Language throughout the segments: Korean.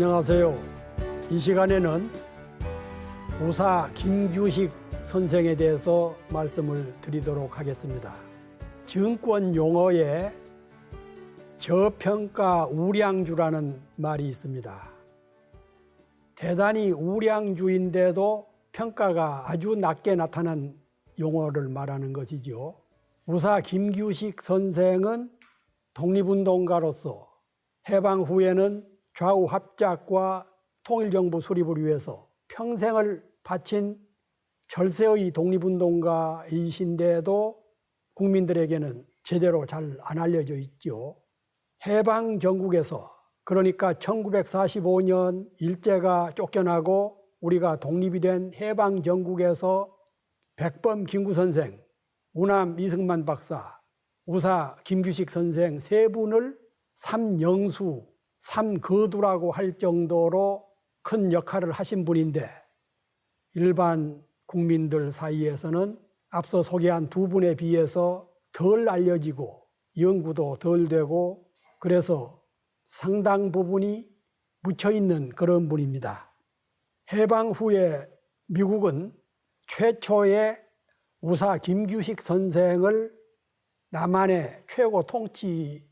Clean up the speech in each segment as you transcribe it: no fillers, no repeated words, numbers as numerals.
안녕하세요. 이 시간에는 우사 김규식 선생에 대해서 말씀을 드리도록 하겠습니다. 증권 용어에 저평가 우량주라는 말이 있습니다. 대단히 우량주인데도 평가가 아주 낮게 나타난 용어를 말하는 것이죠. 우사 김규식 선생은 독립운동가로서 해방 후에는 좌우 합작과 통일정부 수립을 위해서 평생을 바친 절세의 독립운동가이신데도 국민들에게는 제대로 잘 안 알려져 있죠. 해방 전국에서, 그러니까 1945년 일제가 쫓겨나고 우리가 독립이 된 해방 전국에서 백범 김구 선생, 우남 이승만 박사, 우사 김규식 선생 세 분을 삼영수, 삼거두라고 할 정도로 큰 역할을 하신 분인데, 일반 국민들 사이에서는 앞서 소개한 두 분에 비해서 덜 알려지고 연구도 덜 되고, 그래서 상당 부분이 묻혀있는 그런 분입니다. 해방 후에 미국은 최초의 우사 김규식 선생을 남한의 최고 통치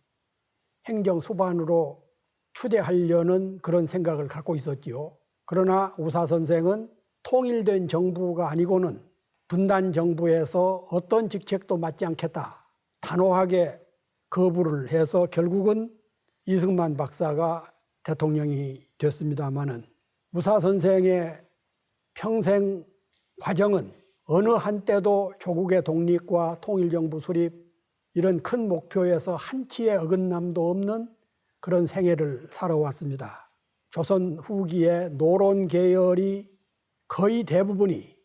행정수반으로 추대하려는 그런 생각을 갖고 있었지요. 그러나 우사 선생은 통일된 정부가 아니고는 분단 정부에서 어떤 직책도 맡지 않겠다, 단호하게 거부를 해서 결국은 이승만 박사가 대통령이 됐습니다마는, 우사 선생의 평생 과정은 어느 한때도 조국의 독립과 통일정부 수립, 이런 큰 목표에서 한치의 어긋남도 없는 그런 생애를 살아왔습니다. 조선 후기에 노론 계열이 거의 대부분이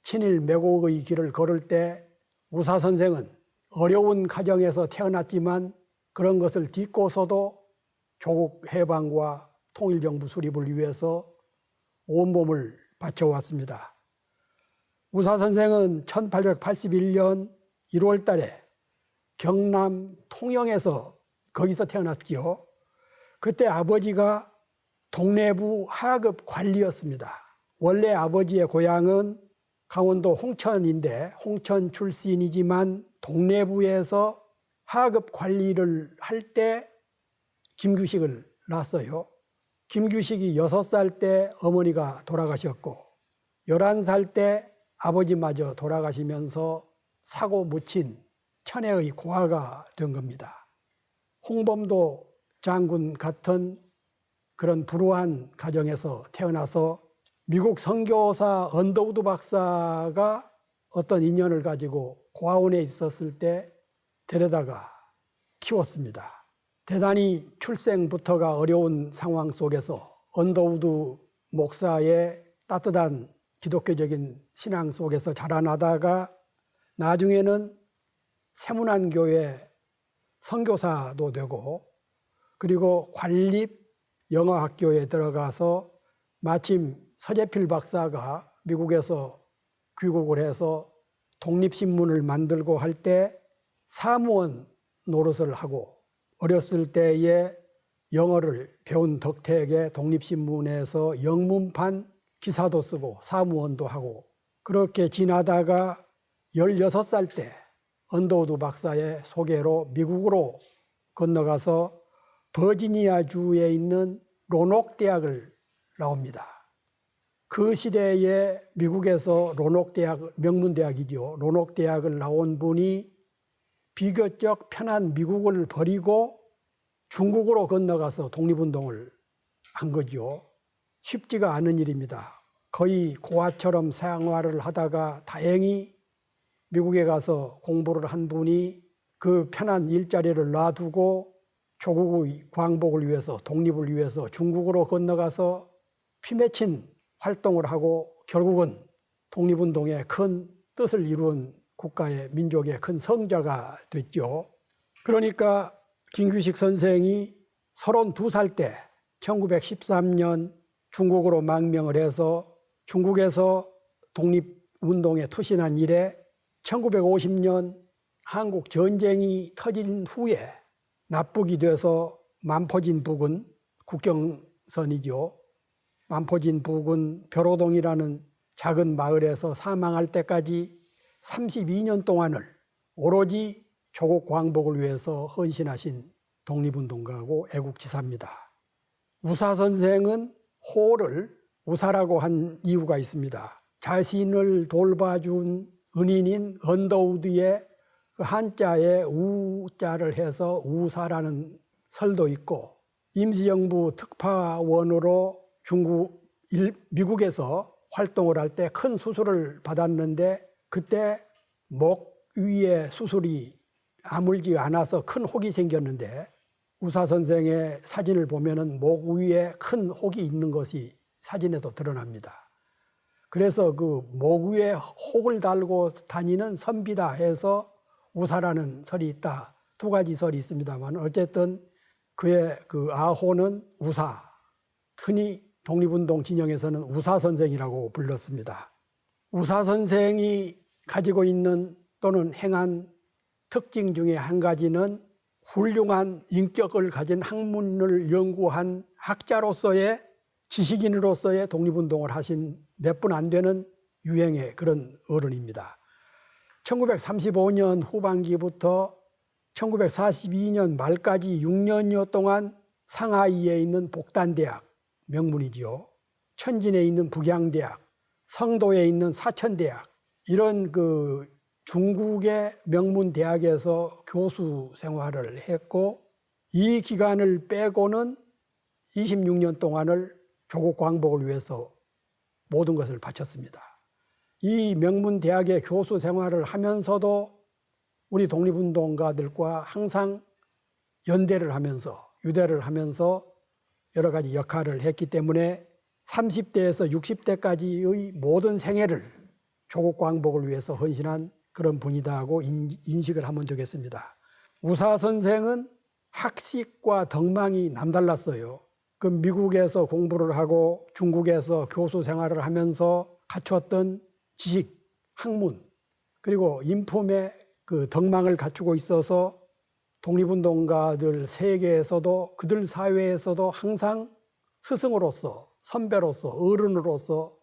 친일 매국의 길을 걸을 때, 우사 선생은 어려운 가정에서 태어났지만 그런 것을 딛고서도 조국 해방과 통일정부 수립을 위해서 온몸을 바쳐왔습니다. 우사 선생은 1881년 1월 달에 경남 통영에서 거기서 태어났지요. 그때 아버지가 동래부 하급 관리였습니다. 원래 아버지의 고향은 강원도 홍천인데 홍천 출신이지만 동래부에서 하급 관리를 할 때 김규식을 낳았어요. 김규식이 6살 때 어머니가 돌아가셨고 11살 때 아버지마저 돌아가시면서 사고 묻힌 천혜의 고아가 된 겁니다. 홍범도 장군 같은 그런 불우한 가정에서 태어나서 미국 선교사 언더우드 박사가 어떤 인연을 가지고 고아원에 있었을 때 데려다가 키웠습니다. 대단히 출생부터가 어려운 상황 속에서 언더우드 목사의 따뜻한 기독교적인 신앙 속에서 자라나다가 나중에는 세문안교회 선교사도 되고, 그리고 관립 영어학교에 들어가서 마침 서재필 박사가 미국에서 귀국을 해서 독립신문을 만들고 할 때 사무원 노릇을 하고, 어렸을 때에 영어를 배운 덕택에 독립신문에서 영문판 기사도 쓰고 사무원도 하고, 그렇게 지나다가 16살 때 언더우드 박사의 소개로 미국으로 건너가서 버지니아주에 있는 로녹 대학을 나옵니다. 그 시대에 미국에서 로녹 대학, 명문대학이죠. 로녹 대학을 나온 분이 비교적 편한 미국을 버리고 중국으로 건너가서 독립운동을 한 거죠. 쉽지가 않은 일입니다. 거의 고아처럼 생활을 하다가 다행히 미국에 가서 공부를 한 분이 그 편한 일자리를 놔두고 조국의 광복을 위해서, 독립을 위해서 중국으로 건너가서 피맺힌 활동을 하고 결국은 독립운동의 큰 뜻을 이룬 국가의, 민족의 큰 성자가 됐죠. 그러니까 김규식 선생이 32살 때 1913년 중국으로 망명을 해서 중국에서 독립운동에 투신한 이래 1950년 한국 전쟁이 터진 후에 납북이 돼서 만포진 부근 국경 선이죠. 만포진 부근 벼로동이라는 작은 마을에서 사망할 때까지 32년 동안을 오로지 조국 광복을 위해서 헌신하신 독립운동가고 애국지사입니다. 우사 선생은 호를 우사라고 한 이유가 있습니다. 자신을 돌봐준 은인인 언더우드의 그 한자에 우자를 해서 우사라는 설도 있고, 임시정부 특파원으로 미국에서 활동을 할 때 큰 수술을 받았는데 그때 목 위에 수술이 아물지 않아서 큰 혹이 생겼는데 우사 선생의 사진을 보면은 목 위에 큰 혹이 있는 것이 사진에도 드러납니다. 그래서 그 목 위에 혹을 달고 다니는 선비다 해서 우사라는 설이 있다. 두 가지 설이 있습니다만 어쨌든 그의 그 아호는 우사, 흔히 독립운동 진영에서는 우사 선생이라고 불렀습니다. 우사 선생이 가지고 있는 또는 행한 특징 중에 한 가지는 훌륭한 인격을 가진 학문을 연구한 학자로서의 지식인으로서의 독립운동을 하신 몇 분 안 되는 유행의 그런 어른입니다. 1935년 후반기부터 1942년 말까지 6년여 동안 상하이에 있는 복단대학, 명문이지요. 천진에 있는 북양대학, 성도에 있는 사천대학, 이런 그 중국의 명문 대학에서 교수 생활을 했고, 이 기간을 빼고는 26년 동안을 조국 광복을 위해서 모든 것을 바쳤습니다. 이 명문 대학의 교수 생활을 하면서도 우리 독립운동가들과 항상 연대를 하면서, 유대를 하면서 여러 가지 역할을 했기 때문에 30대에서 60대까지의 모든 생애를 조국 광복을 위해서 헌신한 그런 분이다 하고 인식을 하면 되겠습니다. 우사 선생은 학식과 덕망이 남달랐어요. 그 미국에서 공부를 하고 중국에서 교수 생활을 하면서 갖추었던 지식, 학문, 그리고 인품의 그 덕망을 갖추고 있어서 독립운동가들 세계에서도 그들 사회에서도 항상 스승으로서, 선배로서, 어른으로서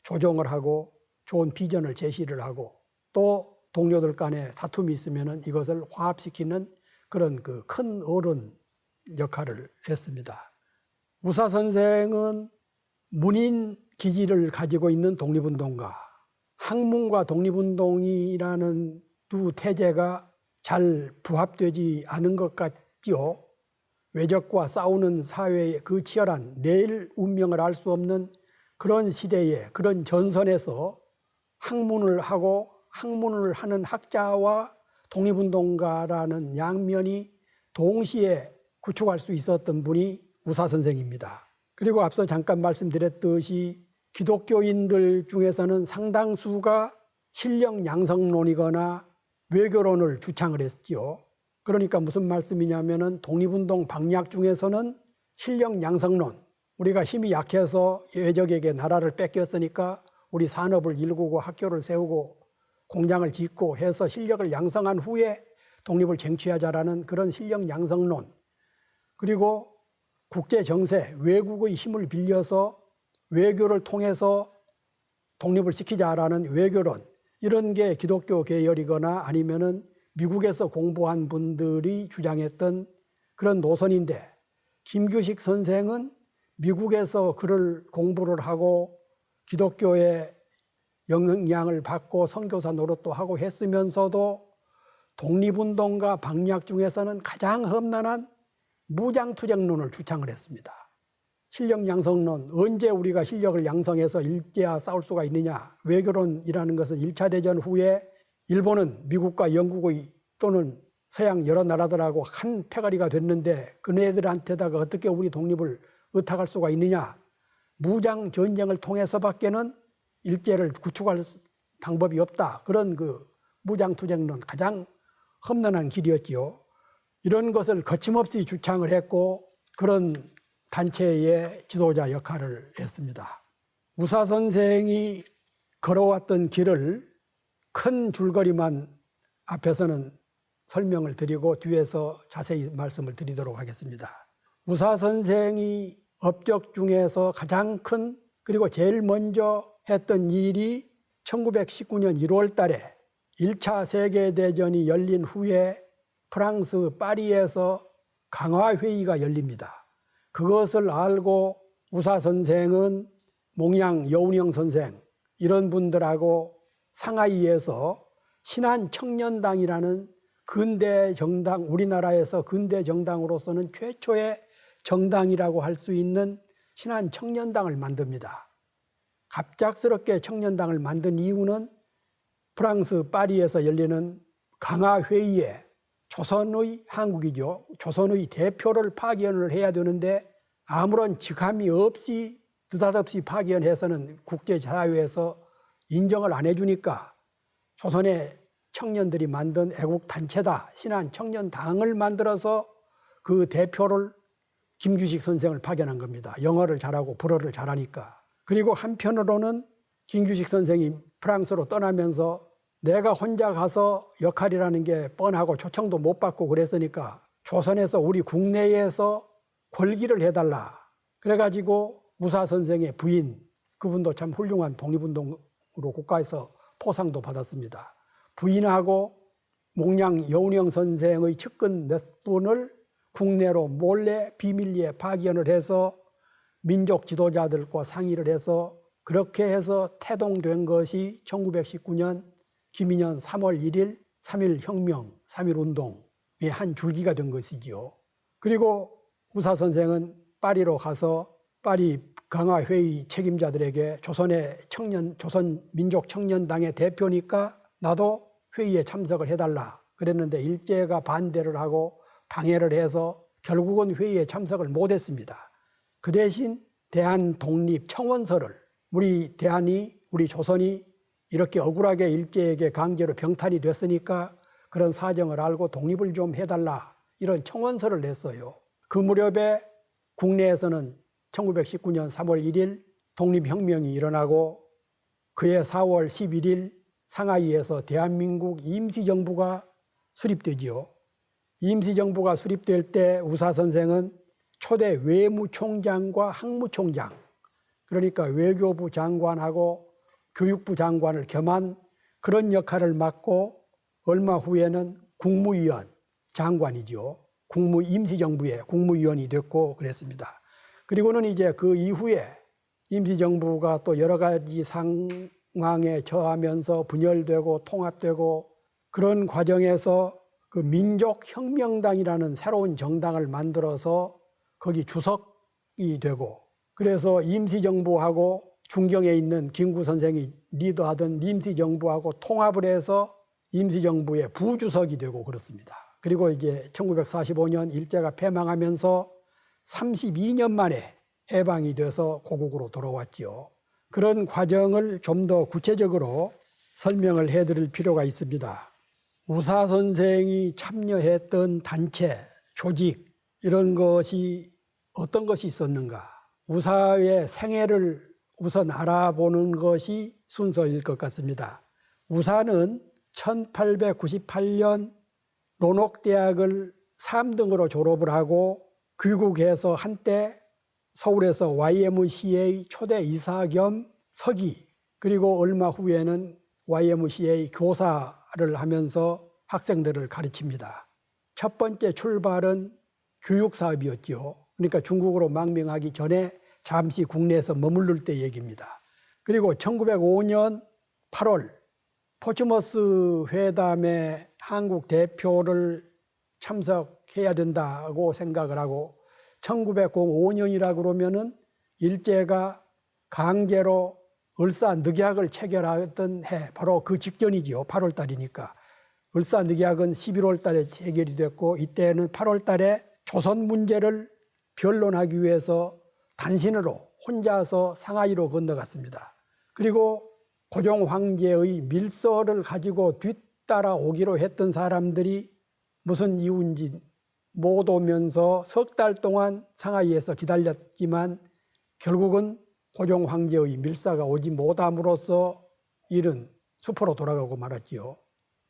조정을 하고 좋은 비전을 제시를 하고 또 동료들 간에 다툼이 있으면 이것을 화합시키는 그런 그 큰 어른 역할을 했습니다. 우사 선생은 문인 기질을 가지고 있는 독립운동가, 학문과 독립운동이라는 두 태제가 잘 부합되지 않은 것 같지요. 외적과 싸우는 사회의 그 치열한 내일 운명을 알 수 없는 그런 시대에, 그런 전선에서 학문을 하고 학문을 하는 학자와 독립운동가라는 양면이 동시에 구축할 수 있었던 분이 우사 선생입니다. 그리고 앞서 잠깐 말씀드렸듯이 기독교인들 중에서는 상당수가 신령 양성론이거나 외교론을 주창을 했죠. 그러니까 무슨 말씀이냐면은 독립운동 방략 중에서는 신령 양성론, 우리가 힘이 약해서 외적에게 나라를 뺏겼으니까 우리 산업을 일구고 학교를 세우고 공장을 짓고 해서 실력을 양성한 후에 독립을 쟁취하자라는 그런 신령 양성론, 그리고 국제 정세, 외국의 힘을 빌려서 외교를 통해서 독립을 시키자라는 외교론, 이런 게 기독교 계열이거나 아니면은 미국에서 공부한 분들이 주장했던 그런 노선인데, 김규식 선생은 미국에서 그를 공부를 하고 기독교의 영향을 받고 선교사 노릇도 하고 했으면서도 독립운동가 방략 중에서는 가장 험난한 무장투쟁론을 주창을 했습니다. 실력 양성론, 언제 우리가 실력을 양성해서 일제와 싸울 수가 있느냐. 외교론이라는 것은 1차 대전 후에 일본은 미국과 영국의 또는 서양 여러 나라들하고 한 패거리가 됐는데 그네들한테다가 어떻게 우리 독립을 의탁할 수가 있느냐. 무장 전쟁을 통해서밖에는 일제를 구축할 방법이 없다. 그런 그 무장투쟁론, 가장 험난한 길이었지요. 이런 것을 거침없이 주창을 했고 그런 단체의 지도자 역할을 했습니다. 우사 선생이 걸어왔던 길을 큰 줄거리만 앞에서는 설명을 드리고 뒤에서 자세히 말씀을 드리도록 하겠습니다. 우사 선생이 업적 중에서 가장 큰 그리고 제일 먼저 했던 일이 1919년 1월 달에 1차 세계대전이 열린 후에 프랑스 파리에서 강화회의가 열립니다. 그것을 알고 우사 선생은 몽양 여운형 선생 이런 분들하고 상하이에서 신한청년당이라는 근대 정당, 우리나라에서 근대 정당으로서는 최초의 정당이라고 할 수 있는 신한청년당을 만듭니다. 갑작스럽게 청년당을 만든 이유는 프랑스 파리에서 열리는 강화회의에 조선의 한국이죠. 조선의 대표를 파견을 해야 되는데 아무런 직함이 없이 느닷없이 파견해서는 국제사회에서 인정을 안 해주니까 조선의 청년들이 만든 애국단체다. 신한청년당을 만들어서 그 대표를 김규식 선생을 파견한 겁니다. 영어를 잘하고 불어를 잘하니까. 그리고 한편으로는 김규식 선생이 프랑스로 떠나면서 내가 혼자 가서 역할이라는 게 뻔하고 초청도 못 받고 그랬으니까 조선에서 우리 국내에서 권기를 해달라. 그래가지고 우사 선생의 부인, 그분도 참 훌륭한 독립운동으로 국가에서 포상도 받았습니다. 부인하고 몽양 여운형 선생의 측근 몇 분을 국내로 몰래 비밀리에 파견을 해서 민족 지도자들과 상의를 해서 그렇게 해서 태동된 것이 1919년 김인현 3월 1일 3.1 혁명, 3.1 운동의 한 줄기가 된 것이지요. 그리고 우사 선생은 파리로 가서 파리 강화회의 책임자들에게 조선 민족 청년당의 대표니까 나도 회의에 참석을 해달라 그랬는데 일제가 반대를 하고 방해를 해서 결국은 회의에 참석을 못했습니다. 그 대신 대한독립청원서를 우리 조선이 이렇게 억울하게 일제에게 강제로 병탈이 됐으니까 그런 사정을 알고 독립을 좀 해달라 이런 청원서를 냈어요. 그 무렵에 국내에서는 1919년 3월 1일 독립혁명이 일어나고 그해 4월 11일 상하이에서 대한민국 임시정부가 수립되지요. 임시정부가 수립될 때 우사 선생은 초대 외무총장과 항무총장, 그러니까 외교부 장관하고 교육부 장관을 겸한 그런 역할을 맡고 얼마 후에는 국무위원 장관이죠. 임시정부의 국무위원이 됐고 그랬습니다. 그리고는 이제 그 이후에 임시정부가 또 여러 가지 상황에 처하면서 분열되고 통합되고 그런 과정에서 그 민족혁명당이라는 새로운 정당을 만들어서 거기 주석이 되고 그래서 임시정부하고 중경에 있는 김구 선생이 리더하던 임시정부하고 통합을 해서 임시정부의 부주석이 되고 그렇습니다. 그리고 이제 1945년 일제가 패망하면서 32년 만에 해방이 돼서 고국으로 돌아왔지요. 그런 과정을 좀 더 구체적으로 설명을 해드릴 필요가 있습니다. 우사 선생이 참여했던 단체, 조직 이런 것이 어떤 것이 있었는가? 우사의 생애를 우선 알아보는 것이 순서일 것 같습니다. 우사는 1898년 론옥대학을 3등으로 졸업을 하고 귀국해서 한때 서울에서 YMCA 초대 이사 겸 서기 그리고 얼마 후에는 YMCA 교사를 하면서 학생들을 가르칩니다. 첫 번째 출발은 교육사업이었죠. 그러니까 중국으로 망명하기 전에 잠시 국내에서 머무를 때 얘기입니다. 그리고 1905년 8월 포츠머스 회담에 한국 대표를 참석해야 된다고 생각을 하고 1905년이라 그러면은 일제가 강제로 을사늑약을 체결하던 해 바로 그 직전이지요. 8월 달이니까. 을사늑약은 11월 달에 체결이 됐고 이때는 8월 달에 조선 문제를 변론하기 위해서 단신으로 혼자서 상하이로 건너갔습니다. 그리고 고종 황제의 밀서를 가지고 뒤따라오기로 했던 사람들이 무슨 이유인지 못 오면서 석 달 동안 상하이에서 기다렸지만 결국은 고종 황제의 밀사가 오지 못함으로써 일은 수포로 돌아가고 말았지요.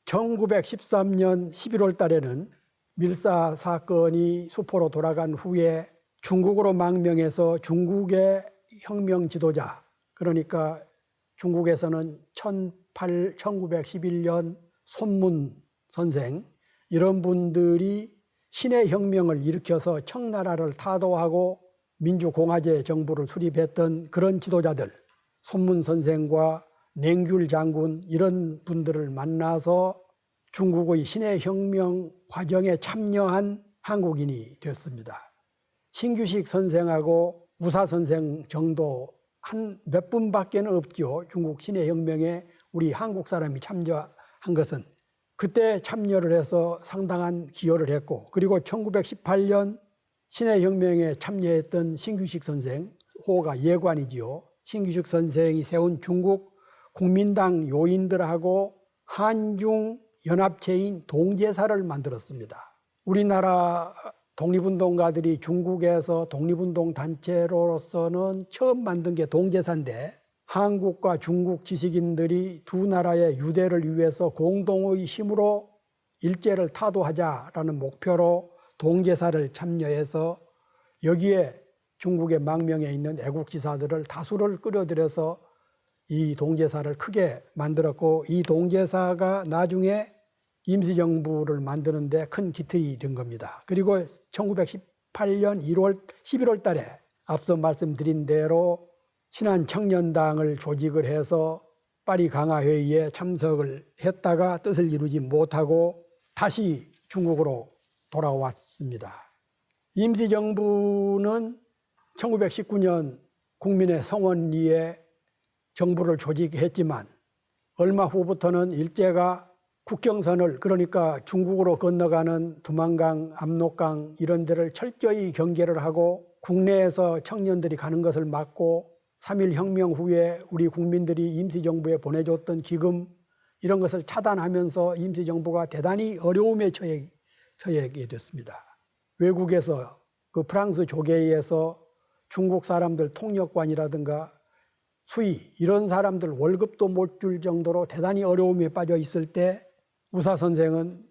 1913년 11월 달에는 밀사 사건이 수포로 돌아간 후에 중국으로 망명해서 중국의 혁명 지도자, 그러니까 중국에서는 1911년 손문 선생, 이런 분들이 신의 혁명을 일으켜서 청나라를 타도하고 민주공화제 정부를 수립했던 그런 지도자들, 손문 선생과 냉귤 장군, 이런 분들을 만나서 중국의 신의 혁명 과정에 참여한 한국인이 됐습니다. 신규식 선생하고 우사 선생 정도 한 몇 분밖에는 없죠. 중국 신의 혁명에 우리 한국 사람이 참여한 것은. 그때 참여를 해서 상당한 기여를 했고, 그리고 1918년 신의 혁명에 참여했던 신규식 선생, 호가 예관이지요. 신규식 선생이 세운 중국 국민당 요인들하고 한중 연합체인 동제사를 만들었습니다. 우리나라 독립운동가들이 중국에서 독립운동 단체로서는 처음 만든 게 동제사인데, 한국과 중국 지식인들이 두 나라의 유대를 위해서 공동의 힘으로 일제를 타도하자라는 목표로 동제사를 참여해서 여기에 중국의 망명에 있는 애국지사들을 다수를 끌어들여서 이 동제사를 크게 만들었고, 이 동제사가 나중에 임시정부를 만드는 데 큰 기틀이 된 겁니다. 그리고 1918년 11월 달에 앞서 말씀드린 대로 신한청년당을 조직을 해서 파리 강화회의에 참석을 했다가 뜻을 이루지 못하고 다시 중국으로 돌아왔습니다. 임시정부는 1919년 국민의 성원리에 정부를 조직했지만 얼마 후부터는 일제가 국경선을, 그러니까 중국으로 건너가는 두만강, 압록강 이런 데를 철저히 경계를 하고 국내에서 청년들이 가는 것을 막고 3.1 혁명 후에 우리 국민들이 임시정부에 보내줬던 기금 이런 것을 차단하면서 임시정부가 대단히 어려움에 처하게 됐습니다. 외국에서 그 프랑스 조계에서 중국 사람들 통역관이라든가 수의 이런 사람들 월급도 못 줄 정도로 대단히 어려움에 빠져 있을 때 우사 선생은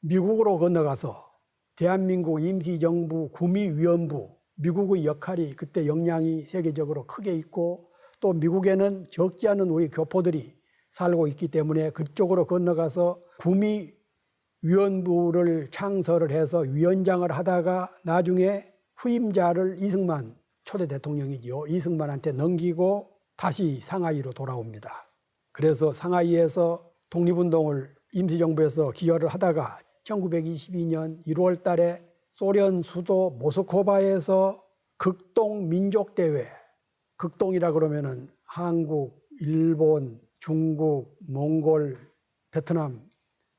미국으로 건너가서 대한민국 임시정부 구미위원부, 미국의 역할이 그때 영향이 세계적으로 크게 있고 또 미국에는 적지 않은 우리 교포들이 살고 있기 때문에 그쪽으로 건너가서 구미위원부를 창설을 해서 위원장을 하다가 나중에 후임자를 이승만 초대 대통령이지요. 이승만한테 넘기고 다시 상하이로 돌아옵니다. 그래서 상하이에서 독립운동을 임시정부에서 기여를 하다가 1922년 1월 달에 소련 수도 모스크바에서 극동민족대회, 극동이라 그러면은 한국, 일본, 중국, 몽골, 베트남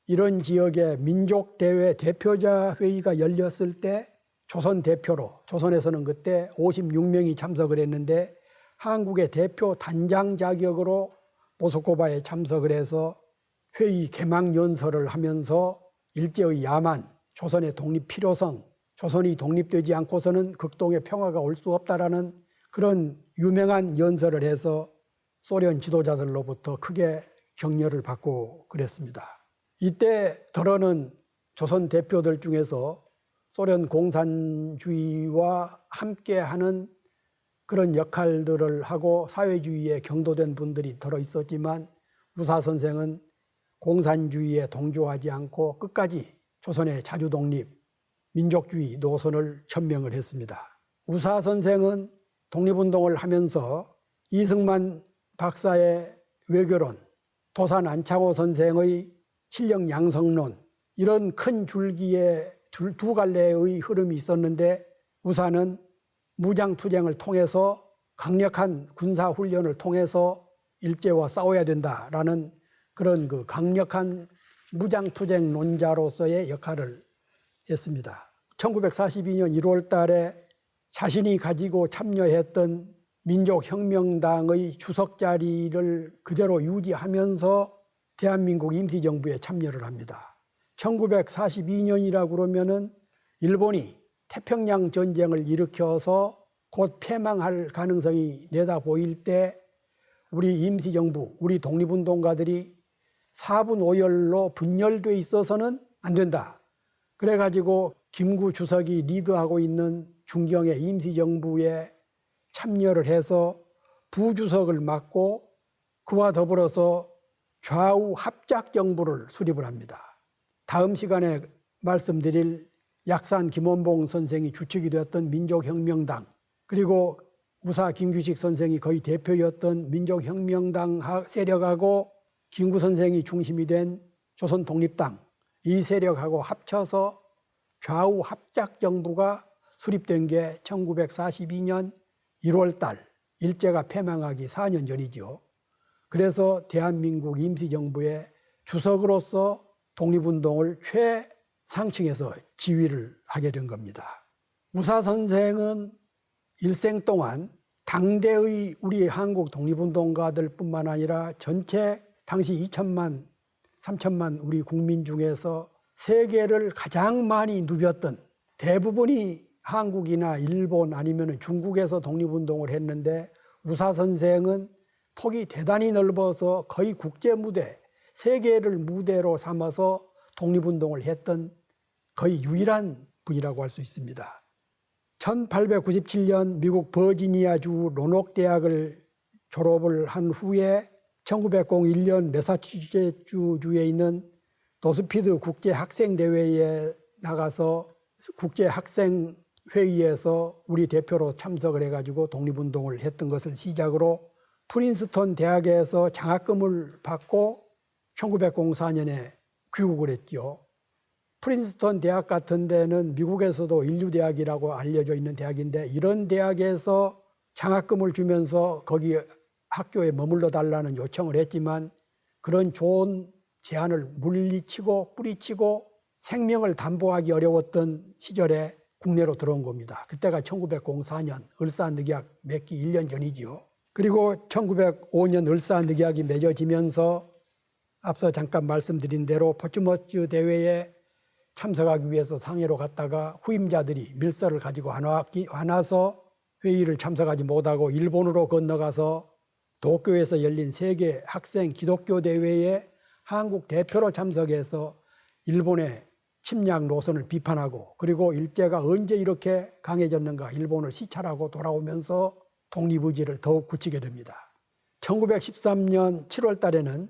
이런 지역의 민족대회 대표자 회의가 열렸을 때 조선 대표로, 조선에서는 그때 56명이 참석을 했는데 한국의 대표 단장 자격으로 모스크바에 참석을 해서 회의 개막 연설을 하면서 일제의 야만, 조선의 독립 필요성, 조선이 독립되지 않고서는 극동의 평화가 올 수 없다라는 그런 유명한 연설을 해서 소련 지도자들로부터 크게 격려를 받고 그랬습니다. 이때 더러는 조선 대표들 중에서 소련 공산주의와 함께하는 그런 역할들을 하고 사회주의에 경도된 분들이 더러 있었지만 우사 선생은 공산주의에 동조하지 않고 끝까지 조선의 자주독립, 민족주의 노선을 천명을 했습니다. 우사 선생은 독립운동을 하면서 이승만 박사의 외교론, 도산 안창호 선생의 실력 양성론 이런 큰 줄기에 두 갈래의 흐름이 있었는데 우사는 무장투쟁을 통해서 강력한 군사훈련을 통해서 일제와 싸워야 된다라는 그런 그 강력한 무장투쟁론자로서의 역할을 했습니다. 1942년 1월 달에 자신이 가지고 참여했던 민족혁명당의 주석 자리를 그대로 유지하면서 대한민국 임시정부에 참여를 합니다. 1942년이라고 그러면은 일본이 태평양 전쟁을 일으켜서 곧 패망할 가능성이 내다 보일 때 우리 임시정부, 우리 독립운동가들이 4분 5열로 분열돼 있어서는 안 된다. 그래가지고 김구 주석이 리드하고 있는 중경의 임시정부에 참여를 해서 부주석을 맡고 그와 더불어서 좌우 합작정부를 수립을 합니다. 다음 시간에 말씀드릴 약산 김원봉 선생이 주축이 되었던 민족혁명당, 그리고 우사 김규식 선생이 거의 대표였던 민족혁명당 세력하고 김구 선생이 중심이 된 조선독립당, 이 세력하고 합쳐서 좌우 합작정부가 수립된 게 1942년 1월 달, 일제가 패망하기 4년 전이죠. 그래서 대한민국 임시정부의 주석으로서 독립운동을 최상층에서 지휘를 하게 된 겁니다. 우사 선생은 일생 동안 당대의 우리 한국 독립운동가들 뿐만 아니라 전체 당시 2천만, 3천만 우리 국민 중에서 세계를 가장 많이 누볐던, 대부분이 한국이나 일본 아니면 중국에서 독립운동을 했는데 우사 선생은 폭이 대단히 넓어서 거의 국제무대, 세계를 무대로 삼아서 독립운동을 했던 거의 유일한 분이라고 할 수 있습니다. 1897년 미국 버지니아주 로녹대학을 졸업을 한 후에 1901년 매사추세츠주에 있는 노스피드 국제학생대회에 나가서 국제학생회의에서 우리 대표로 참석을 해가지고 독립운동을 했던 것을 시작으로 프린스턴 대학에서 장학금을 받고 1904년에 귀국을 했죠. 프린스턴 대학 같은 데는 미국에서도 인류대학이라고 알려져 있는 대학인데 이런 대학에서 장학금을 주면서 거기 학교에 머물러 달라는 요청을 했지만 그런 좋은 제안을 물리치고 뿌리치고 생명을 담보하기 어려웠던 시절에 국내로 들어온 겁니다. 그때가 1904년 을사늑약 맺기 1년 전이죠. 그리고 1905년 을사늑약이 맺어지면서 앞서 잠깐 말씀드린 대로 포츠머스 대회에 참석하기 위해서 상해로 갔다가 후임자들이 밀서를 가지고 안 와서 회의를 참석하지 못하고 일본으로 건너가서 도쿄에서 열린 세계 학생 기독교 대회에 한국 대표로 참석해서 일본의 침략 노선을 비판하고 그리고 일제가 언제 이렇게 강해졌는가 일본을 시찰하고 돌아오면서 독립의지를 더욱 굳히게 됩니다. 1913년 7월 달에는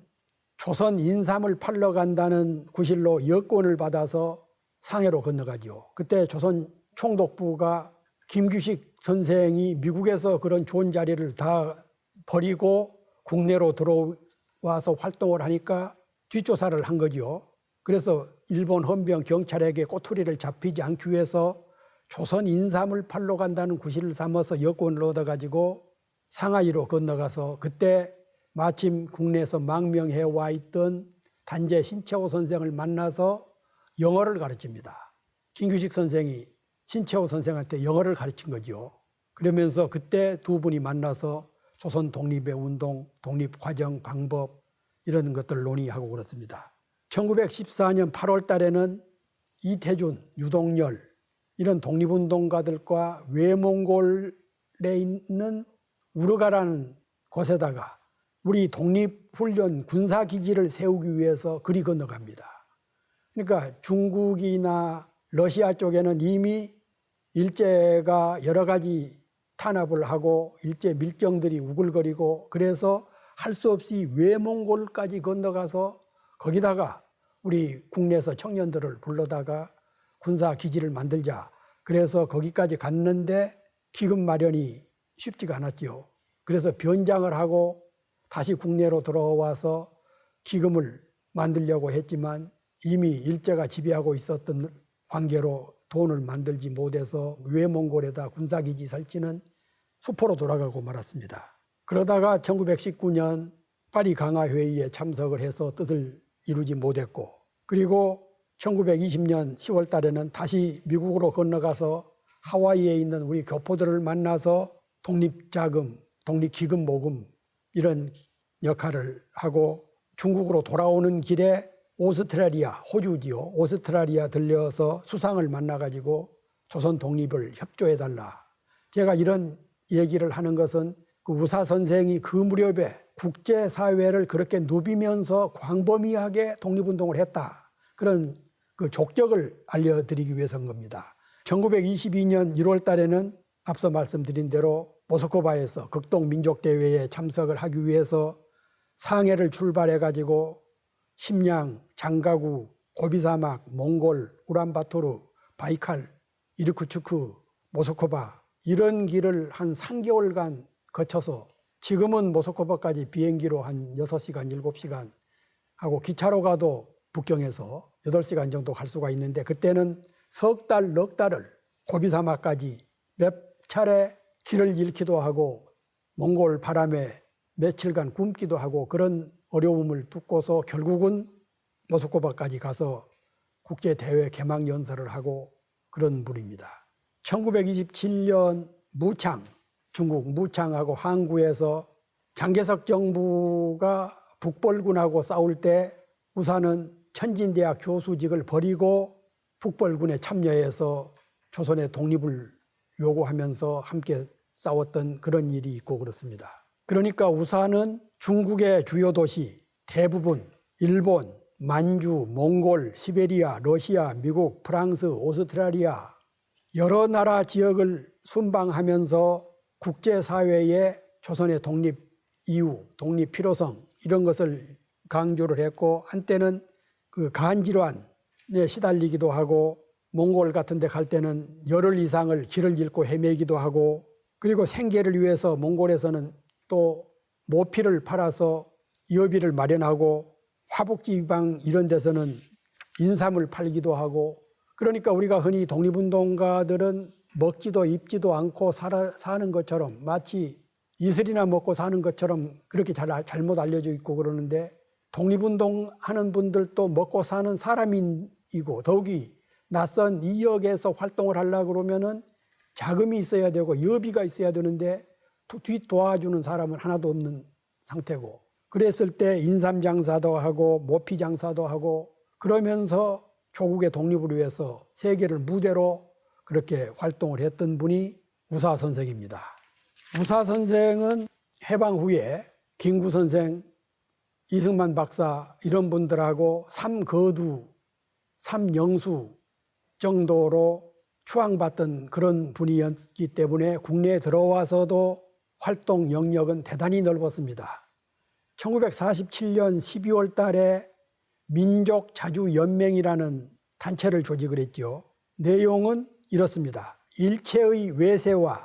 조선 인삼을 팔러 간다는 구실로 여권을 받아서 상해로 건너가죠. 그때 조선 총독부가 김규식 선생이 미국에서 그런 좋은 자리를 다 버리고 국내로 들어와서 활동을 하니까 뒷조사를 한 거죠. 그래서 일본 헌병 경찰에게 꼬투리를 잡히지 않기 위해서 조선 인삼을 팔러 간다는 구실을 삼아서 여권을 얻어가지고 상하이로 건너가서 그때 마침 국내에서 망명해 와 있던 단재 신채호 선생을 만나서 영어를 가르칩니다. 김규식 선생이 신채호 선생한테 영어를 가르친 거죠. 그러면서 그때 두 분이 만나서 조선 독립의 운동, 독립 과정, 방법 이런 것들을 논의하고 그렇습니다. 1914년 8월 달에는 이태준, 유동열 이런 독립운동가들과 외몽골에 있는 우르가라는 곳에다가 우리 독립훈련 군사기지를 세우기 위해서 그리 건너갑니다. 그러니까 중국이나 러시아 쪽에는 이미 일제가 여러 가지 탄압을 하고 일제 밀정들이 우글거리고 그래서 할 수 없이 외몽골까지 건너가서 거기다가 우리 국내에서 청년들을 불러다가 군사기지를 만들자. 그래서 거기까지 갔는데 기금 마련이 쉽지가 않았죠. 그래서 변장을 하고 다시 국내로 들어와서 기금을 만들려고 했지만 이미 일제가 지배하고 있었던 관계로 돈을 만들지 못해서 외몽골에다 군사기지 설치는 수포로 돌아가고 말았습니다. 그러다가 1919년 파리 강화회의에 참석을 해서 뜻을 이루지 못했고 그리고 1920년 10월 달에는 다시 미국으로 건너가서 하와이에 있는 우리 교포들을 만나서 독립자금, 독립기금 모금 이런 역할을 하고 중국으로 돌아오는 길에 오스트레일리아, 호주지요. 오스트레일리아 들려서 수상을 만나가지고 조선 독립을 협조해달라. 제가 이런 얘기를 하는 것은 그 우사 선생이 그 무렵에 국제사회를 그렇게 누비면서 광범위하게 독립운동을 했다. 그런 그 족적을 알려드리기 위해서인 겁니다. 1922년 1월 달에는 앞서 말씀드린 대로 모스크바에서 극동민족대회에 참석을 하기 위해서 상해를 출발해 가지고 심양, 장가구, 고비사막, 몽골, 우란바토르, 바이칼, 이르쿠츠크, 모스크바 이런 길을 한 3개월간 거쳐서 지금은 모스크바까지 비행기로 한 6시간, 7시간 하고 기차로 가도 북경에서 8시간 정도 갈 수가 있는데 그때는 석 달, 넉 달을 고비사막까지 몇 차례 길을 잃기도 하고 몽골 바람에 며칠간 굶기도 하고 그런 어려움을 뚫고서 결국은 모스크바까지 가서 국제대회 개막 연설을 하고 그런 분입니다. 1927년 무창, 중국 무창하고 항구에서 장개석 정부가 북벌군하고 싸울 때 우사는 천진대학 교수직을 버리고 북벌군에 참여해서 조선의 독립을 요구하면서 함께 싸웠던 그런 일이 있고 그렇습니다. 그러니까 우사는 중국의 주요 도시 대부분 일본, 만주, 몽골, 시베리아, 러시아, 미국, 프랑스, 오스트레일리아 여러 나라 지역을 순방하면서 국제사회에 조선의 독립 이유, 독립 필요성 이런 것을 강조를 했고 한때는 그 간질환에 시달리기도 하고 몽골 같은 데 갈 때는 열흘 이상을 길을 잃고 헤매기도 하고 그리고 생계를 위해서 몽골에서는 또 모피를 팔아서 여비를 마련하고 화북지방 이런 데서는 인삼을 팔기도 하고 그러니까 우리가 흔히 독립운동가들은 먹지도 입지도 않고 사는 것처럼 마치 이슬이나 먹고 사는 것처럼 그렇게 잘못 알려져 있고 그러는데 독립운동하는 분들도 먹고 사는 사람이고 더욱이 낯선 이역에서 활동을 하려고 그러면은 자금이 있어야 되고 여비가 있어야 되는데 도와주는 사람은 하나도 없는 상태고 그랬을 때 인삼 장사도 하고 모피 장사도 하고 그러면서 조국의 독립을 위해서 세계를 무대로 그렇게 활동을 했던 분이 우사 선생입니다. 우사 선생은 해방 후에 김구 선생, 이승만 박사 이런 분들하고 삼거두, 삼영수 정도로 추앙받던 그런 분이었기 때문에 국내에 들어와서도 활동 영역은 대단히 넓었습니다. 1947년 12월 달에 민족자주연맹이라는 단체를 조직을 했죠. 내용은 이렇습니다. 일체의 외세와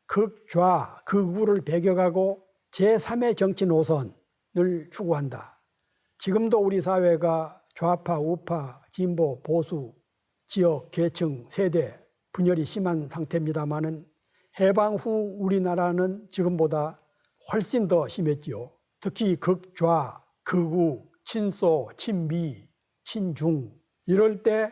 극좌, 극우를 배격하고 제3의 정치 노선을 추구한다. 지금도 우리 사회가 좌파, 우파, 진보, 보수, 지역, 계층, 세대 분열이 심한 상태입니다마는 해방 후 우리나라는 지금보다 훨씬 더 심했지요. 특히 극좌, 극우, 친소, 친미, 친중 이럴 때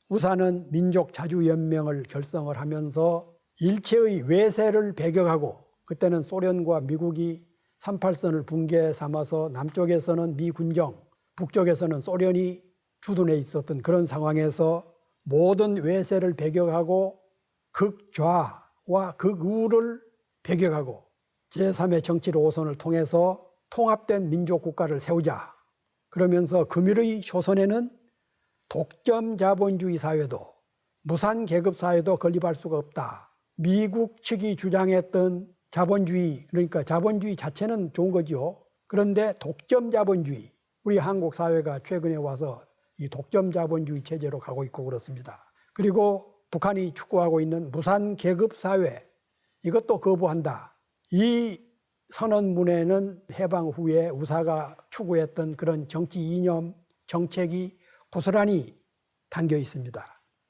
우사는 민족자주연맹을 결성을 하면서 일체의 외세를 배격하고 그때는 소련과 미국이 38선을 붕괴 삼아서 남쪽에서는 미군정, 북쪽에서는 소련이 주둔해 있었던 그런 상황에서 모든 외세를 배격하고 극좌와 극우를 배격하고 제3의 정치 노선을 통해서 통합된 민족국가를 세우자. 그러면서 금일의 조선에는 독점 자본주의 사회도 무산 계급 사회도 건립할 수가 없다. 미국 측이 주장했던 자본주의, 그러니까 자본주의 자체는 좋은 거죠. 그런데 독점 자본주의, 우리 한국 사회가 최근에 와서 이 독점 자본주의 체제로 가고 있고 그렇습니다. 그리고 북한이 추구하고 있는 무산 계급 사회, 이것도 거부한다. 이 선언문에는 해방 후에 우사가 추구했던 그런 정치 이념, 정책이 고스란히 담겨 있습니다.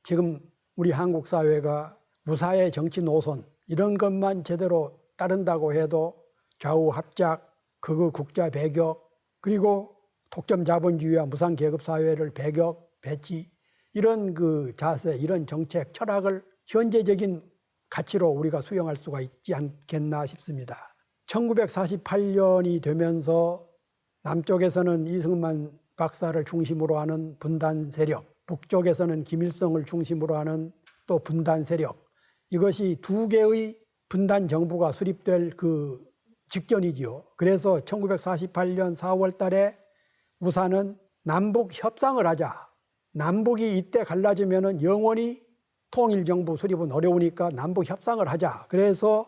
지금 우리 한국 사회가 우사의 정치 노선 이런 것만 제대로 따른다고 해도 좌우 합작, 극우 국자 배격, 그리고 독점 자본주의와 무산 계급 사회를 배격, 배치 이런 그 자세, 이런 정책, 철학을 현재적인 가치로 우리가 수용할 수가 있지 않겠나 싶습니다. 1948년이 되면서 남쪽에서는 이승만 박사를 중심으로 하는 분단 세력, 북쪽에서는 김일성을 중심으로 하는 또 분단 세력, 이것이 두 개의 분단 정부가 수립될 그 직전이지요. 그래서 1948년 4월 달에 우사는 남북 협상을 하자. 남북이 이때 갈라지면은 영원히 통일정부 수립은 어려우니까 남북 협상을 하자. 그래서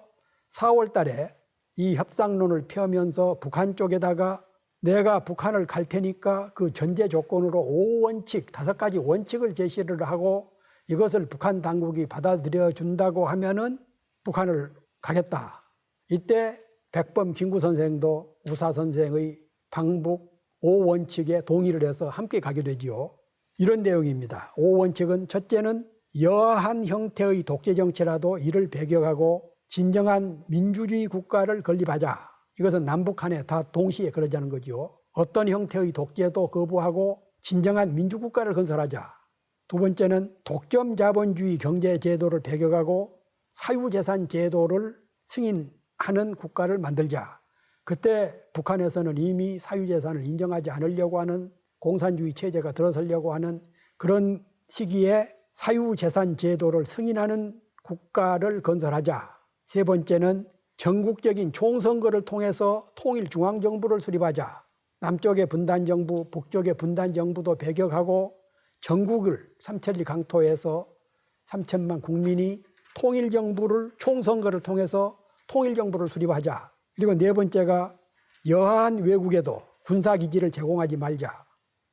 4월 달에 이 협상론을 펴면서 북한 쪽에다가 내가 북한을 갈 테니까 그 전제 조건으로 5원칙, 5가지 원칙을 제시를 하고 이것을 북한 당국이 받아들여 준다고 하면은 북한을 가겠다. 이때 백범 김구 선생도 우사 선생의 방북 5원칙에 동의를 해서 함께 가게 되지요. 이런 내용입니다. 5원칙은 첫째는 여한 형태의 독재 정치라도 이를 배격하고 진정한 민주주의 국가를 건립하자. 이것은 남북한에 다 동시에 그러자는 거죠. 어떤 형태의 독재도 거부하고 진정한 민주국가를 건설하자. 두 번째는 독점 자본주의 경제 제도를 배격하고 사유재산 제도를 승인하는 국가를 만들자. 그때 북한에서는 이미 사유재산을 인정하지 않으려고 하는 공산주의 체제가 들어서려고 하는 그런 시기에 사유재산 제도를 승인하는 국가를 건설하자. 세 번째는 전국적인 총선거를 통해서 통일중앙정부를 수립하자. 남쪽의 분단정부, 북쪽의 분단정부도 배격하고 전국을 삼천리 강토에서 3천만 국민이 통일정부를 총선거를 통해서 통일정부를 수립하자. 그리고 네 번째가 여한 외국에도 군사기지를 제공하지 말자.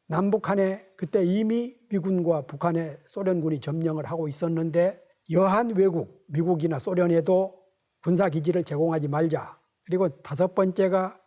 남북한에 그때 이미 미군과 북한의 소련군이 점령을 하고 있었는데 여한 외국, 미국이나 소련에도 군사기지를 제공하지 말자. 그리고 다섯 번째가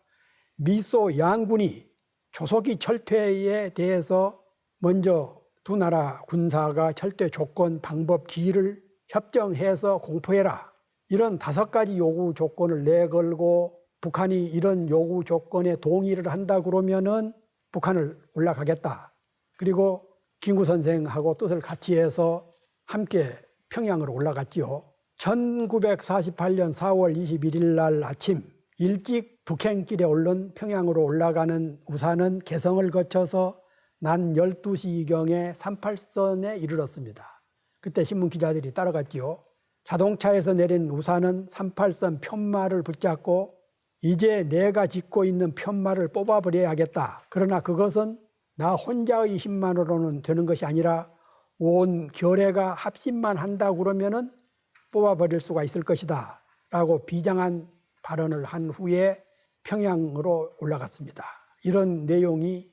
미소 양군이 조속히 철퇴에 대해서 먼저 두 나라 군사가 철퇴 조건, 방법, 기일을 협정해서 공포해라. 이런 5가지 요구 조건을 내걸고 북한이 이런 요구 조건에 동의를 한다 그러면은 북한을 올라가겠다. 그리고 김구 선생하고 뜻을 같이 해서 함께 평양으로 올라갔지요. 1948년 4월 21일 날 아침 일찍 북행길에 오른 평양으로 올라가는 우사는 개성을 거쳐서 낮 12시경에 38선에 이르렀습니다. 그때 신문 기자들이 따라갔지요. 자동차에서 내린 우사는 38선 편말을 붙잡고 이제 내가 짚고 있는 편말을 뽑아버려야겠다. 그러나 그것은 나 혼자의 힘만으로는 되는 것이 아니라 온 결의가 합심만 한다 그러면은 뽑아버릴 수가 있을 것이다. 라고 비장한 발언을 한 후에 평양으로 올라갔습니다. 이런 내용이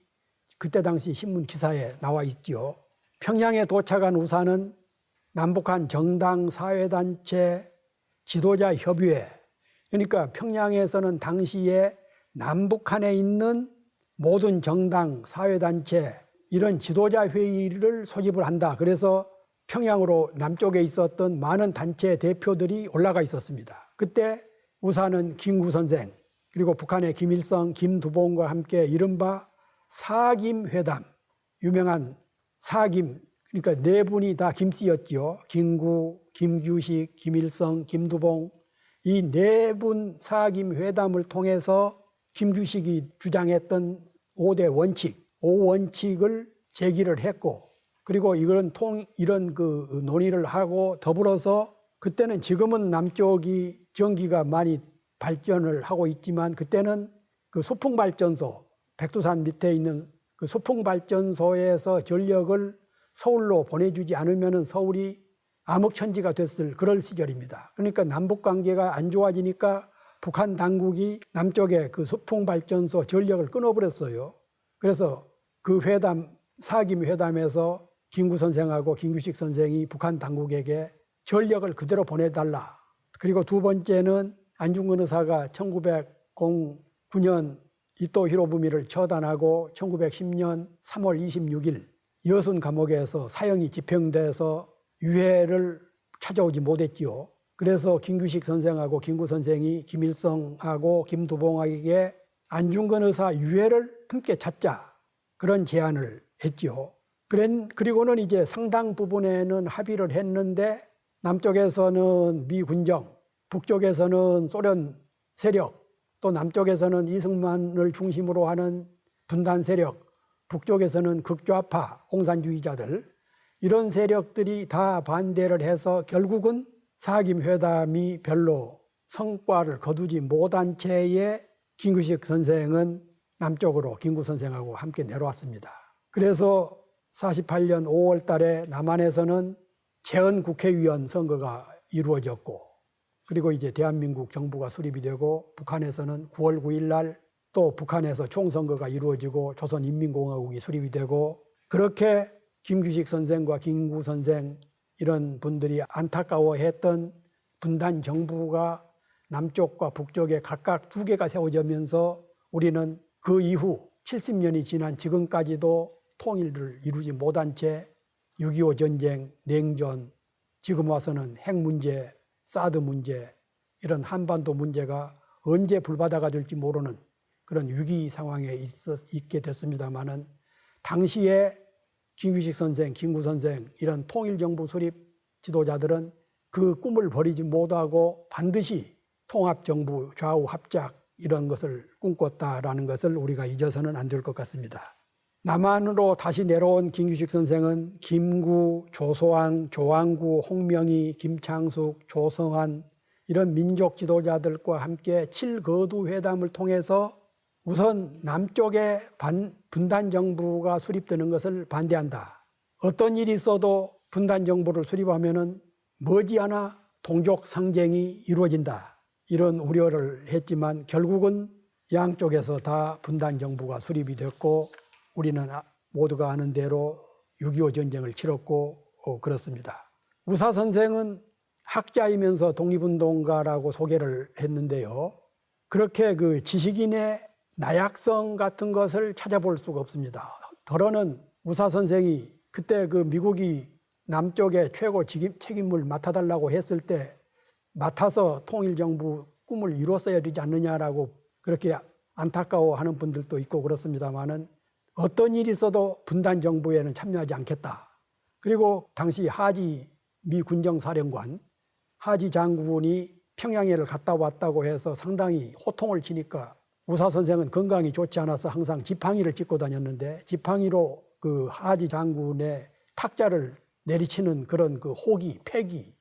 그때 당시 신문 기사에 나와 있죠. 평양에 도착한 우사는 남북한 정당 사회단체 지도자 협의회, 그러니까 평양에서는 당시에 남북한에 있는 모든 정당 사회단체 이런 지도자 회의를 소집을 한다. 그래서 평양으로 남쪽에 있었던 많은 단체 대표들이 올라가 있었습니다. 그때 우사는 김구 선생 그리고 북한의 김일성, 김두봉과 함께 이른바 사김회담, 유명한 사김, 그러니까 네 분이 다 김씨였지요. 김구, 김규식, 김일성, 김두봉 이 네 분 사김회담을 통해서 김규식이 주장했던 5대 원칙, 5원칙을 제기를 했고 그리고 이런 그 논의를 하고 더불어서 그때는 지금은 남쪽이 전기가 많이 발전을 하고 있지만 그때는 그 소풍발전소, 백두산 밑에 있는 그 소풍발전소에서 전력을 서울로 보내주지 않으면 서울이 암흑천지가 됐을 그럴 시절입니다. 그러니까 남북관계가 안 좋아지니까 북한 당국이 남쪽에 그 소풍발전소 전력을 끊어버렸어요. 그래서 그 회담, 사김회담에서 김구 선생하고 김규식 선생이 북한 당국에게 전력을 그대로 보내달라. 그리고 두 번째는 안중근 의사가 1909년 이토 히로부미를 처단하고 1910년 3월 26일 여순 감옥에서 사형이 집행돼서 유해를 찾아오지 못했지요. 그래서 김규식 선생하고 김구 선생이 김일성하고 김두봉에게 안중근 의사 유해를 함께 찾자 그런 제안을 했지요. 그리고는 이제 상당 부분에는 합의를 했는데 남쪽에서는 미군정, 북쪽에서는 소련 세력, 또 남쪽에서는 이승만을 중심으로 하는 분단 세력, 북쪽에서는 극좌파 공산주의자들 이런 세력들이 다 반대를 해서 결국은 사김회담이 별로 성과를 거두지 못한 채에 김규식 선생은 남쪽으로 김구 선생하고 함께 내려왔습니다. 그래서 48년 5월 달에 남한에서는 재헌 국회의원 선거가 이루어졌고, 그리고 이제 대한민국 정부가 수립이 되고, 북한에서는 9월 9일 날 또 북한에서 총선거가 이루어지고 조선인민공화국이 수립이 되고, 그렇게 김규식 선생과 김구 선생 이런 분들이 안타까워했던 분단 정부가 남쪽과 북쪽에 각각 2개가 세워지면서 우리는 그 이후 70년이 지난 지금까지도 통일을 이루지 못한 채 6.25 전쟁, 냉전, 지금 와서는 핵 문제, 사드 문제, 이런 한반도 문제가 언제 불바다가 될지 모르는 그런 위기 상황에 있게 됐습니다마는, 당시에 김규식 선생, 김구 선생 이런 통일정부 수립 지도자들은 그 꿈을 버리지 못하고 반드시 통합정부, 좌우 합작 이런 것을 꿈꿨다라는 것을 우리가 잊어서는 안 될 것 같습니다. 남한으로 다시 내려온 김규식 선생은 김구, 조소왕, 조항구, 홍명희, 김창숙, 조성환 이런 민족 지도자들과 함께 7거두 회담을 통해서 우선 남쪽에 분단 정부가 수립되는 것을 반대한다. 어떤 일이 있어도 분단 정부를 수립하면은 머지않아 동족 상쟁이 이루어진다. 이런 우려를 했지만 결국은 양쪽에서 다 분단 정부가 수립이 됐고, 우리는 모두가 아는 대로 6.25 전쟁을 치렀고 그렇습니다. 우사 선생은 학자이면서 독립운동가라고 소개를 했는데요. 그렇게 그 지식인의 나약성 같은 것을 찾아볼 수가 없습니다. 더러는 우사 선생이 그때 그 미국이 남쪽의 최고 책임을 맡아달라고 했을 때 맡아서 통일정부 꿈을 이뤘어야 되지 않느냐라고 그렇게 안타까워하는 분들도 있고 그렇습니다만은, 어떤 일이 있어도 분단 정부에는 참여하지 않겠다. 그리고 당시 하지 미 군정사령관 하지 장군이 평양에를 갔다 왔다고 해서 상당히 호통을 치니까 우사 선생은 건강이 좋지 않아서 항상 지팡이를 짚고 다녔는데, 지팡이로 그 하지 장군의 탁자를 내리치는 그런 그 호기, 패기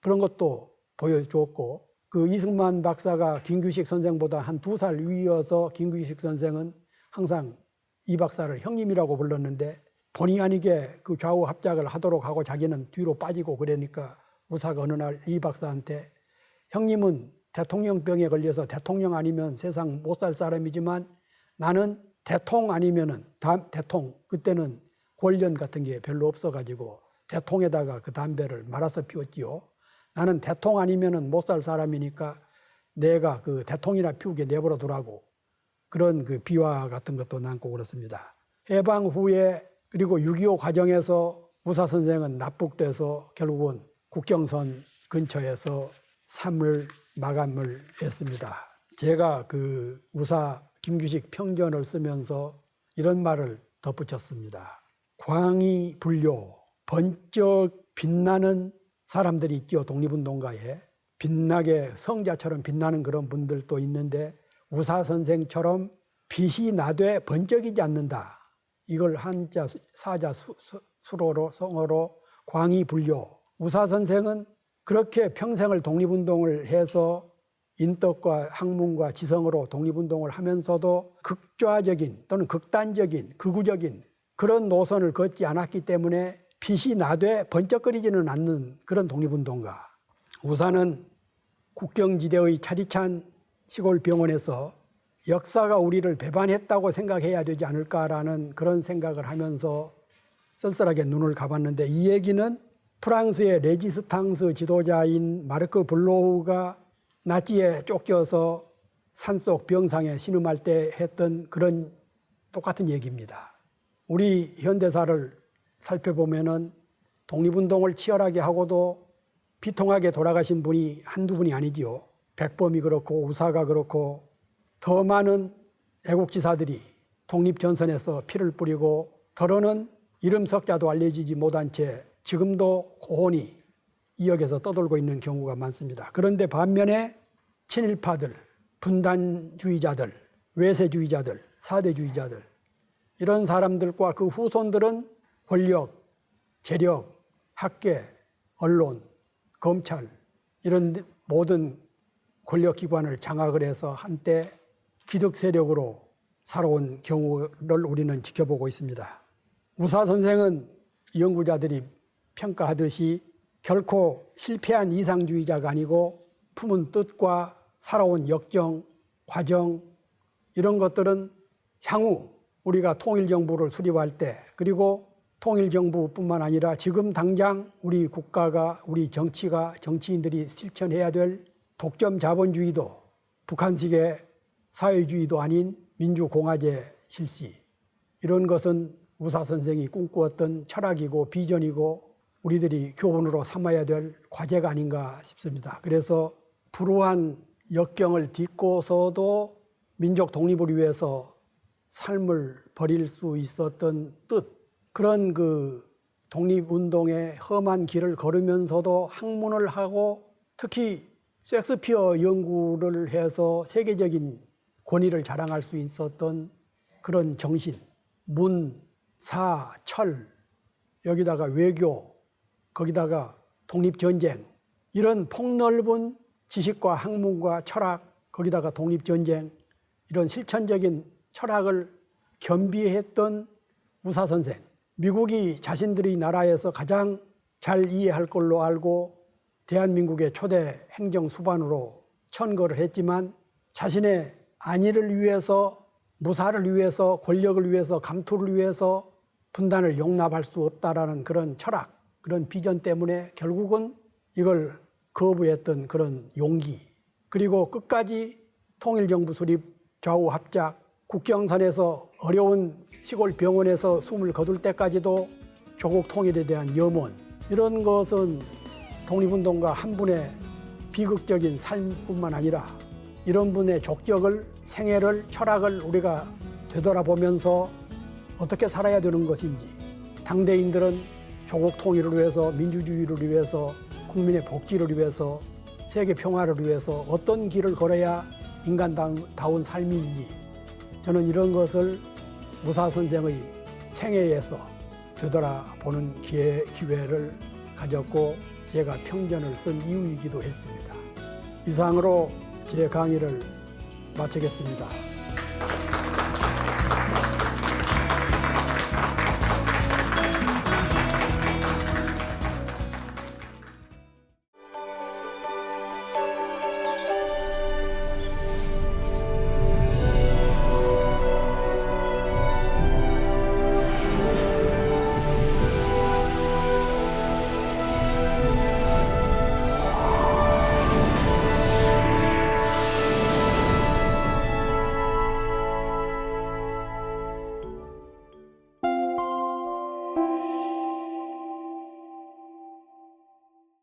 그런 것도 보여주었고, 그 이승만 박사가 김규식 선생보다 한 2살 위여서 김규식 선생은 항상 이 박사를 형님이라고 불렀는데, 본의 아니게 그 좌우 합작을 하도록 하고 자기는 뒤로 빠지고 그러니까 우사가 어느 날 이 박사한테, 형님은 대통령병에 걸려서 대통령 아니면 세상 못 살 사람이지만 나는 대통 아니면은 대통, 그때는 권련 같은 게 별로 없어가지고 대통에다가 그 담배를 말아서 피웠지요. 나는 대통 아니면은 못 살 사람이니까 내가 그 대통이나 피우게 내버려 두라고, 그런 그 비화 같은 것도 남고 그렇습니다. 해방 후에 그리고 6.25 과정에서 우사 선생은 납북돼서 결국은 국경선 근처에서 삶을 마감을 했습니다. 제가 그 우사 김규식 평전을 쓰면서 이런 말을 덧붙였습니다. 광이 불료, 번쩍 빛나는 사람들이 있죠. 독립운동가에 빛나게 성자처럼 빛나는 그런 분들도 있는데, 우사 선생처럼 빛이 나되 번쩍이지 않는다. 이걸 한자 사자 수로로 성어로 광이 불료. 우사 선생은 그렇게 평생을 독립운동을 해서 인덕과 학문과 지성으로 독립운동을 하면서도 극좌적인 또는 극단적인 극우적인 그런 노선을 걷지 않았기 때문에 빛이 나되 번쩍거리지는 않는 그런 독립운동가. 우사는 국경지대의 차디찬 시골병원에서 역사가 우리를 배반했다고 생각해야 되지 않을까라는 그런 생각을 하면서 쓸쓸하게 눈을 감았는데, 이 얘기는 프랑스의 레지스탕스 지도자인 마르크 블로우가 나치에 쫓겨서 산속 병상에 신음할 때 했던 그런 똑같은 얘기입니다. 우리 현대사를 살펴보면은 독립운동을 치열하게 하고도 비통하게 돌아가신 분이 한두 분이 아니지요. 백범이 그렇고 우사가 그렇고 더 많은 애국지사들이 독립전선에서 피를 뿌리고, 더러는 이름 석자도 알려지지 못한 채 지금도 고온이 이역에서 떠돌고 있는 경우가 많습니다. 그런데 반면에 친일파들, 분단주의자들, 외세주의자들, 사대주의자들 이런 사람들과 그 후손들은 권력, 재력, 학계, 언론, 검찰 이런 모든 권력기관을 장악을 해서 한때 기득 세력으로 살아온 경우를 우리는 지켜보고 있습니다. 우사 선생은 연구자들이 평가하듯이 결코 실패한 이상주의자가 아니고 품은 뜻과 살아온 역정, 과정 이런 것들은 향후 우리가 통일정부를 수립할 때 그리고 통일정부뿐만 아니라 지금 당장 우리 국가가 우리 정치가 정치인들이 실천해야 될 독점 자본주의도 북한식의 사회주의도 아닌 민주공화제 실시 이런 것은 우사 선생이 꿈꾸었던 철학이고 비전이고 우리들이 교훈으로 삼아야 될 과제가 아닌가 싶습니다. 그래서 불우한 역경을 딛고서도 민족 독립을 위해서 삶을 버릴 수 있었던 뜻 그런 그 독립운동의 험한 길을 걸으면서도 학문을 하고 특히 셰익스피어 연구를 해서 세계적인 권위를 자랑할 수 있었던 그런 정신 문, 사, 철 여기다가 외교 거기다가 독립전쟁 이런 폭넓은 지식과 학문과 철학 거기다가 독립전쟁 이런 실천적인 철학을 겸비했던 우사 선생 미국이 자신들의 나라에서 가장 잘 이해할 걸로 알고 대한민국의 초대 행정수반으로 천거를 했지만 자신의 안위를 위해서 무사를 위해서 권력을 위해서 감투를 위해서 분단을 용납할 수 없다라는 그런 철학 그런 비전 때문에 결국은 이걸 거부했던 그런 용기 그리고 끝까지 통일정부 수립 좌우 합작 국경선에서 어려운 시골 병원에서 숨을 거둘 때까지도 조국 통일에 대한 염원 이런 것은 독립운동가 한 분의 비극적인 삶뿐만 아니라 이런 분의 족적을 생애를 철학을 우리가 되돌아보면서 어떻게 살아야 되는 것인지 당대인들은 조국 통일을 위해서 민주주의를 위해서 국민의 복지를 위해서 세계 평화를 위해서 어떤 길을 걸어야 인간다운 삶인지 저는 이런 것을 무사 선생의 생애에서 되돌아보는 기회를 가졌고 제가 평전을 쓴 이유이기도 했습니다. 이상으로 제 강의를 마치겠습니다.